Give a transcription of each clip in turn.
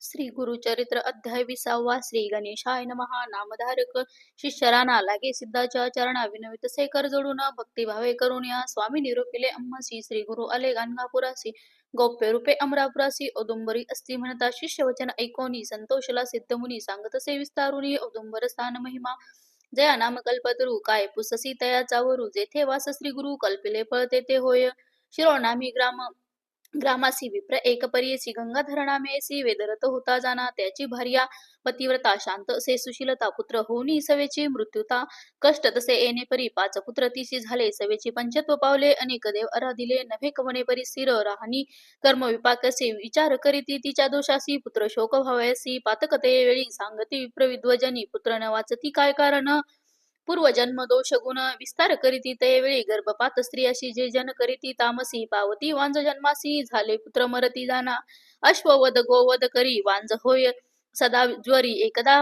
श्री गुरुचरित्र अध्याय 20 श्री गणेशाय नमः नामधारक शिष्यराना लागे सिद्धाच्या चरणा विनवित से कर जोडून भक्तिभावे करून या स्वामी निरोपिले अम्मासी श्री गुरु आले गाणगापुरासी गौप्य रूपे अमरापुरासी औदुंबरी असती म्हणता शिष्य वचन ऐकोनी संतोषला सिद्धमुनी सांगत से विस्तारुनी औदुंबर स्थान महिमा जया नाम कल्पतरू काय पुससी तयाचा वरू जेथे वास श्री गुरु कल्पिले पळते ते होय शिरोनामी ग्रामासी विप्र एक परियेसी गंगाधर नामेसी वेदरत होता जाना त्याची भार्या पतिव्रता शांत असे सुशीलता पुत्र होऊनी सवेची मृत्युता कष्ट तसे येणे परी पाच पुत्र तिसी झाले सवेची पंचत्व पावले अनेक देव आराधिले नभे कवने परी स्थिर राहणी कर्म विपाकसे विचार करीती तिच्या दोषासी पुत्र शोक भावयासी पातकते वेळी सांगती विप्र विद्वजनी पुत्र न वाचती काय कारण पूर्वजन्म दोष गुण विस्तार करीती ते वेळी गर्भपात स्त्री अशी जे जन करीती तामसी पावती वांज जन्मासी झाले पुत्र मरती जाना अश्ववध गोवध करी वांज होय सदा ज्वरी एकदा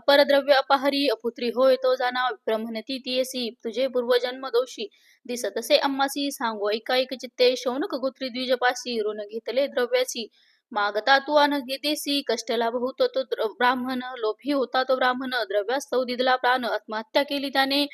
परद्रव्य अपहारी अपुत्री होय तो जाना ब्रह्मणती तियसी तुझे पूर्वजन्म दोषी दिसतसे अम्मासी सांगो ऐकाऐक चित्ते शौनक गोत्री द्विजपासी ऋण घेतले द्रव्यासी मागता तू अन देसी कष्टला बहुत तो ब्राह्मण लोभी होता तो ब्राह्मण द्रव्यास्तव दिदला प्राण आत्महत्या केली त्याने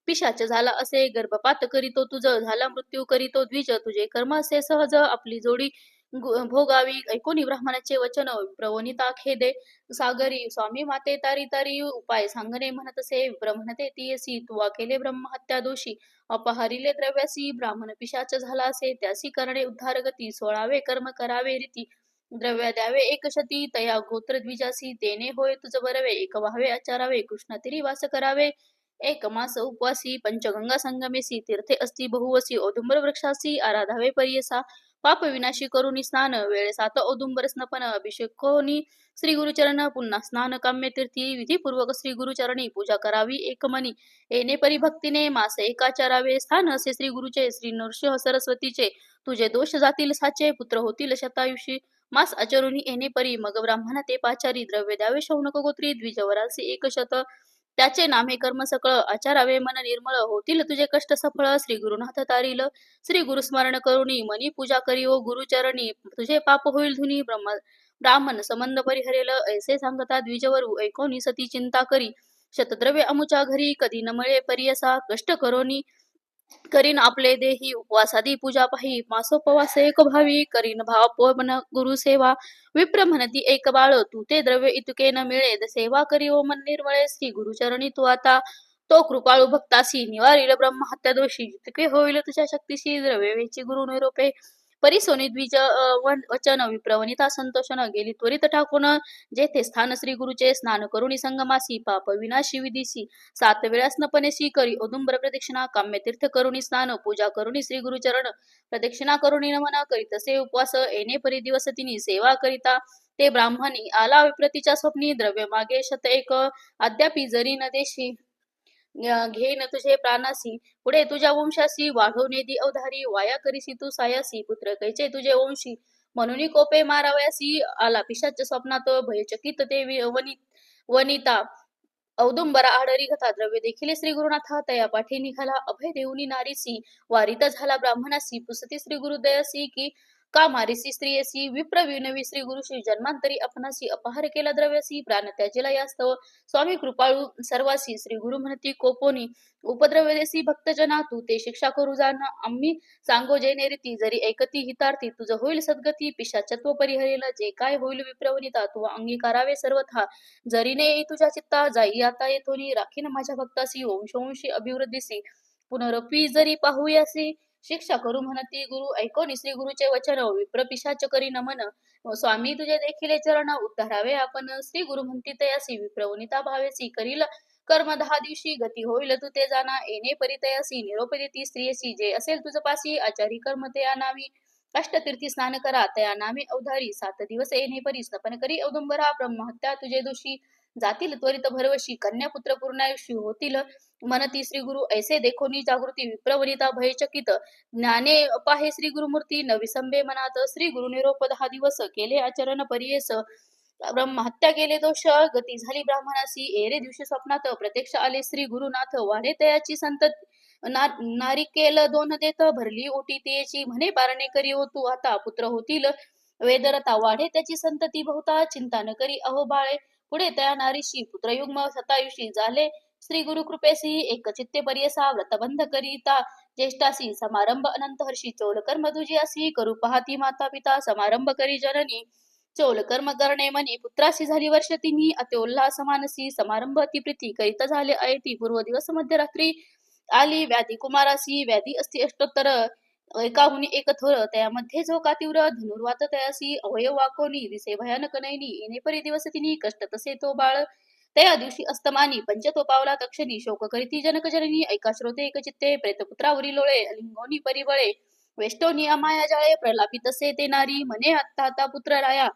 पिशाच झाला असे गर्भपात करीतो तुझ झाला मृत्यू करीतो द्विज तुझे कर्म असे सहज आपली जोडी भोगावी ऐकोनी ब्राह्मणाचे वचन प्रवणिता खेदे सागरी स्वामी माते तारी तारी उपाय सांगणे म्हणतसे ब्रह्मणते तियसी तुवा केले ब्रह्महत्या दोषी अपहारिले द्रव्यासी ब्राह्मण पिशाच झाला असे त्यासी करणे उद्धार गती सोळावे कर्म करावे रीती द्रव्य द्यावे एक शती तया गोत्र द्विजासी तेने होय तुझ बरवे एक व्हावे आचारावे कृष्ण तिरी वास करावे एक मास उपवासी पंचगंगा संगमेसी तीर्थे असती बहुवसी औदुंबर वृक्षासी आराधावे परियसा पाप विनाशी करुणी स्नान वेळे सात औदुंबर स्नपन अभिषेकोनी श्री गुरुचरण पुन्हा स्नान काम्य तीर्थी विधीपूर्वक श्री गुरुचरणी पूजा करावी एकमनी येणे परिभक्तीने मास एकाचारावे स्थान असे श्री गुरुचे श्री नृसिंह सरस्वतीचे तुझे दोष जातील साचे पुत्र होतील शतायुषी मास आचरुनी येणे परी मग ब्राह्मण ते पाचारी द्रव्य द्यावे शौनक गोत्री द्विजवरासी एक शत त्याचे नामे कर्म सकळ आचारावे मन निर्मळ होतील तुझे कष्ट सफळ श्री गुरुनाथ तारील श्री गुरुस्मरण करुणी मनी पूजा करी ओ गुरुचरणी तुझे पाप होईल धुनी ब्राह्मण संबंध परिहरेल ऐसे सांगता द्विजवरू ऐकोनी सती चिंता करी शतद्रव्य अमुच्या घरी कधी न मळे परियसा कष्ट करोनी करीन आपले देही उपवासादी पूजा पाही मासोपवास एक भावी करीन भावपवन गुरु सेवा विप्र म्हणती एक बाळ तू ते द्रव्य इतके न मिळे सेवा करी ओ मन निर्मळे श्री गुरुचरणी तू आता तो कृपाळू भक्तासी निवारील ब्रह्महत्या दोषी जितके होईल तुझ्या शक्तीशी द्रव्य वेची गुरु निरोपे परिसोनी द्विज वचन विप्रवनिता संतोषन गेली त्वरित ठाकून जेथे स्थान श्री गुरुचे स्नान करुणी संगमासी पाप विनाशी विधीसी सात वेळा स्नपनेशी करी औदुंबर प्रदक्षिणा काम्य तीर्थ करुणी स्नान पूजा करुणी श्री गुरुचरण प्रदक्षिणा करुणी नमन करीत तसे उपवास येणे परी दिवस तिनी सेवा करिता ते ब्राह्मणी आला विप्रतीच्या स्वप्नी द्रव्य मागे शत एक अद्यापि जरी न देशी घेईन तुझे प्राणासी पुढे तुझ्या वंशासी वाढवणे दी अवधारी वाया करीसी तू सायासी पुत्र कैचे तुझे वंशी म्हणून कोपे मारावयासी आला पिशाच्या स्वप्नात भयचकित ते वनिता औदुंबरा आडरी घता द्रव्य देखील श्री गुरुनाथा तया पाठी निघाला अभय देऊनी नारीसी वारित झाला ब्राह्मणासी पुसती श्री गुरुदयासी की का मारिसी स्त्रियसी विप्र विनवी श्री गुरुशी जन्मांतरी आपणासी अपहार केला द्रव्यसी प्राण त्याजेला यास्तव स्वामी कृपाळू सर्वासी श्री गुरु म्हणती कोपोनी उपद्रव्य देसी भक्तजना तू ते शिक्षा करू जाण आम्ही सांगो जे नेरीती जरी ऐकती हितार्थी तुझ होईल सद्गती पिशाचत्व परिहरेल जे काय होईल विप्रवनिता तू अंगीकारावे सर्वथा जरी ने येई तुझ्या चित्ता जाई आता येथोनी राखीन माझ्या भक्तासी वंशवंशी अभिवृद्धीसी पुनरपी जरी पाहूयासी शिक्षा करू म्हणती गुरु ऐकोनी श्री गुरुचे वचन विप्र पिशाच करी नमन स्वामी तुझे देखील चरण उद्धारावे आपण श्री गुरु म्हणती तयासी विप्रवनिता भावेसी करील कर्म 10 दिवशी गती होईल तू ते जाना येणे परितयासी निरोप देती स्त्रियसी जे असेल तुझ पासी आचारी कर्म ते आनावी अष्टतीर्थी स्नान करा तया नामे अवधारी 7 दिवस येणे परी स्नपन करी औदुंबरा ब्रह्महत्या तुझे दोषी जातील त्वरित भरवशी कन्या पुत्र पूर्णायुषी होतील मनती श्री गुरु ऐसे देखोनी जागृती विप्रवनिता भयचकित ज्ञाने पाहे श्री गुरुमूर्ती न विसंबे मनात श्री गुरु निरोप 10 दिवस केले आचरण परियेस ब्रह्महत्या केले दोष गती झाली ब्राह्मणासी एरे दिवशी स्वप्नात प्रत्यक्ष आले श्री गुरुनाथ वाढे तयाची संतत नारिकेल दोन देत भरली ओटी तेची म्हणे पारणे करी हो तू आता पुत्र होतील वेदरता वाढे त्याची संतती बहुता चिंता न करी अहो बाळे पुढे त्या नारीशी पुत्रयुग्म शतायुषी झाले श्री गुरु कृपेसी एक चित्ते परियसा व्रतबंध करिता ज्येष्ठासी समारंभ अनंत हर्षी चोल कर्म तुझी असी करू पाहती माता पिता समारंभ करी जननी चोल कर्म करणे मनी पुत्रासी झाली वर्ष तिन्ही अत्योल्हास मानसी समारंभ ती प्रीती करीत झाले अयती पूर्व दिवस मध्यरात्री आली व्याधी कुमारासी व्याधी असती अष्टोत्तर एकाहुनी एक थोर त्यामध्ये झोका तीव्र धनुर्वात तयासी अवयव वाकोनी दिसे भयानक नयनी येणे परी दिवस तिनी कष्ट तसे तो बाळ त्या दिवशी अस्तमानी पंचतो पावला तक्षणी शोक करीती जनक जननी ऐका श्रोते एक चित्ते प्रेतपुत्रावरी लोळे लिंगोनी परिबळे वेष्टोनी अमाया जाळे प्रलापित तसे ते नारी म्हणे आत्ता आता पुत्र राया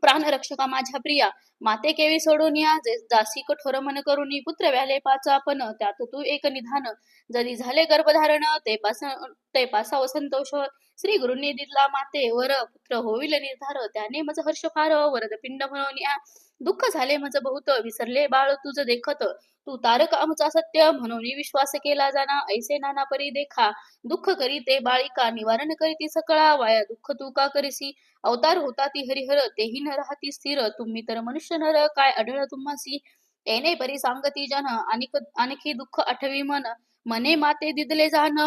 प्राणरक्षका माझ्या प्रिया माते केवी सोडून या जासी कठोर मन करुनी पुत्र व्याले पाच आपण त्यात तू एक निधान जरी झाले गर्भधारण ते पासाव संतोष श्री गुरुंनी दिला माते वर पुत्र होईल निर्धार त्याने मज हर्ष फार वरद पिंड म्हणून या दुःख झाले मज बहुत विसरले बाळ तुझ देखत तू तारक आमचा सत्य म्हणून विश्वास केला जाना ऐसे नाना परी देखा दुःख करी ते बाळिका निवारण करीती सकळा वाया दुःख तू का करीसी अवतार होता ती हरिहर तेही न राहती स्थिर तुम्ही तर मनुष्य नर काय आढळ तुम्हासी येणे परी सांगती जन आणखी दुःख आठवी मन मने माते दिदले जाण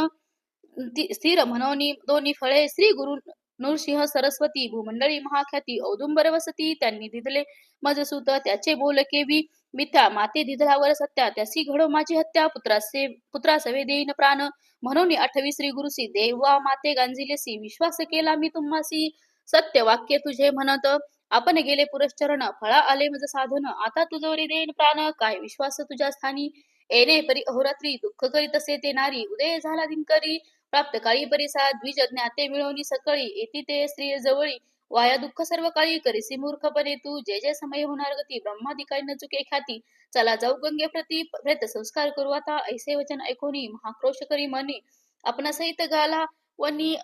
स्थिर म्हणोनी दोन्ही फळे श्री गुरु नृसिंह सरस्वती भूमंडळी महाख्याती औदुंबर वसती त्यांनी दिदले मजसूत त्याचे बोल केवी मिथ्या माते दिदलावर सत्या त्यासी घडो माझी हत्या पुत्रासवे देईन प्राण म्हणून आठवी श्री गुरुसी देवा माते गांजिलेसी विश्वास केला मी तुम्हासी सत्य वाक्य तुझे म्हणत आपण गेले पुरश्चरण फळा आले मज साधन आता तुझोरी देईन प्राण काय विश्वास तुझ्या स्थानी येणे परी अहोरात्री दुःख करीत असे ते नारी उदय झाला दिनकरी प्राप्त काळी परिसा द्विज ज्ञाते मिळवणी सकळी येती ते स्त्री जवळी वाया दुःख सर्व काळी करीसी मूर्खपणे तू जे जे समय होणार गती ब्रह्मादिकाळी न चुके ख्याती चला जाऊ गंगे प्रती प्रेत संस्कार करू आता ऐसे वचन ऐकोनी महाक्रोश करी मनी आपणा सहित घाला वनी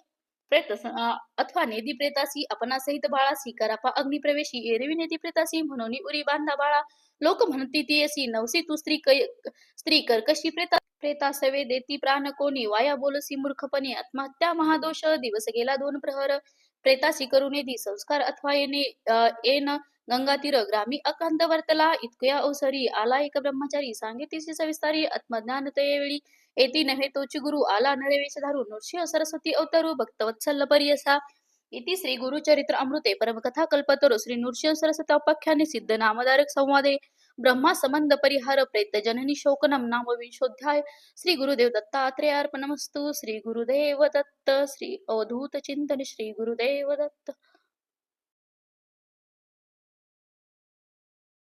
अथवा नेदी प्रेतासी आपणा सहित बाळासी करापा अग्निप्रवेशी एरवी नेदी प्रेतासी म्हणून उरी बांधा बाळा लोक म्हणती ती असी नवसी तू स्त्री कर्कशी प्रेतासवे देती प्राण कोणी वाया बोलसी मूर्खपणे आत्महत्या महादोष दिवस गेला दोन प्रहर प्रेतासी करून येती संस्कार अथवा येन गंगा तीर ग्रामी अकांत वर्तला इतकया अवसरी आला एक ब्रह्मचारी सांगितलीसी सविस्तारी आत्मज्ञान वेळी येती नव्हे तोची गुरु आला नरवेश धारू नृसिंह सरस्वती अवतारू भक्तवत्सल परियसा इति श्री गुरुचरित्र अमृते परमकथा कल्पतरो श्री नृसिंह सरस्वती उपाख्याने सिद्ध नामधारक संवादे ब्रह्मा संबंध परिहार प्रेत जननी शोकनम नाम विंशोध्याय श्री गुरुदेव दत्तात्रेयार्पणमस्तु श्री गुरुदेव दत्त श्री अवधूत चिंतन श्री गुरुदेव दत्त